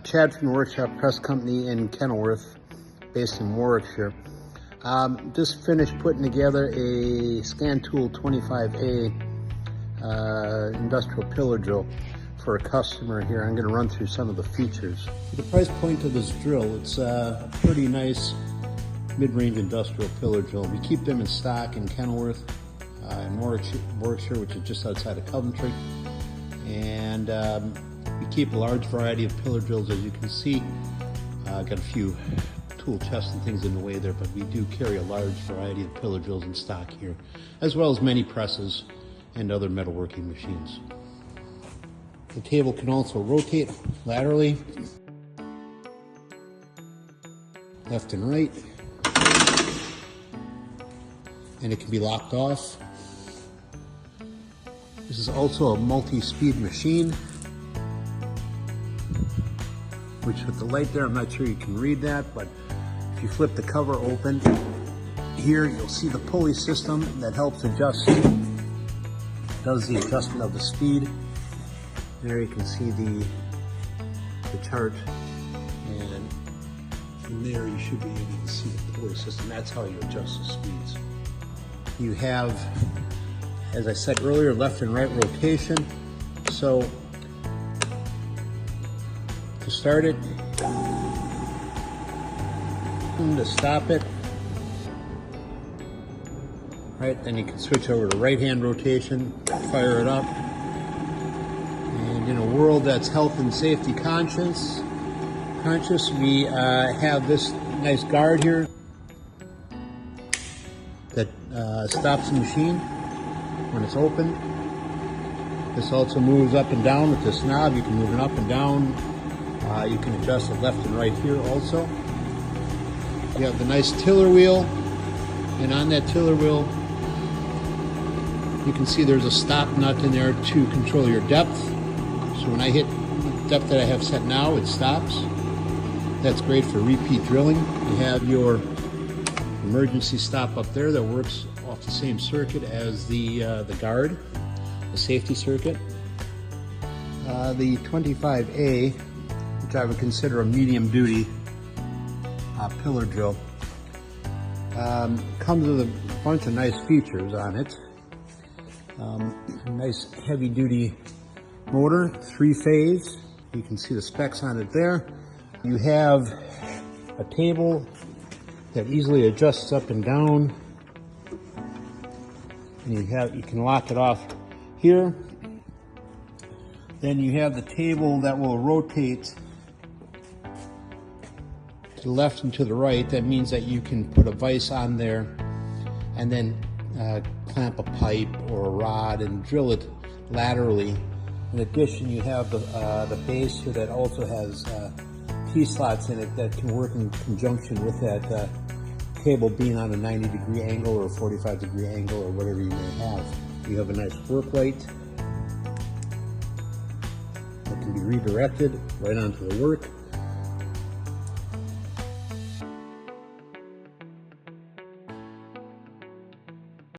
Chad from the Workshop Press Company in Kenilworth, based in Warwickshire. Just finished putting together a Scantool 25A industrial pillar drill for a customer here. I'm going to run through some of the features. The price point of this drill, it's a pretty nice mid-range industrial pillar drill. We keep them in stock in Kenilworth, in Warwickshire, which is just outside of Coventry. And we keep a large variety of pillar drills, as you can see. Got a few tool chests and things in the way there, but we do carry a large variety of pillar drills in stock here, as well as many presses and other metalworking machines. The table can also rotate laterally, left and right, and it can be locked off. This is also a multi-speed machine, which with the light there, I'm not sure you can read that, but if you flip the cover open, here you'll see the pulley system that helps adjust, does the adjustment of the speed. There you can see the chart, and from there you should be able to see the pulley system. That's how you adjust the speeds. You have, as I said earlier, left and right rotation. So to start it, to stop it, right, then you can switch over to right hand rotation, fire it up. And in a world that's health and safety conscious, we have this nice guard here that stops the machine when it's open. This also moves up and down with this knob. You can move it up and down. You can adjust it left and right here also. You have the nice tiller wheel, and on that tiller wheel you can see there's a stop nut in there to control your depth. So when I hit the depth that I have set now, it stops. That's great for repeat drilling. You have your emergency stop up there that works off the same circuit as the guard, the safety circuit. The 25A, which I would consider a medium duty pillar drill, comes with a bunch of nice features on it. A nice heavy duty motor, 3-phase. You can see the specs on it there. You have a table that easily adjusts up and down, and you can lock it off here. Then you have the table that will rotate to the left and to the right. That means that you can put a vise on there and then clamp a pipe or a rod and drill it laterally. In addition, you have the base here that also has T-slots in it that can work in conjunction with that table being on a 90-degree angle or a 45-degree angle or whatever you may have. You have a nice work light that can be redirected right onto the work.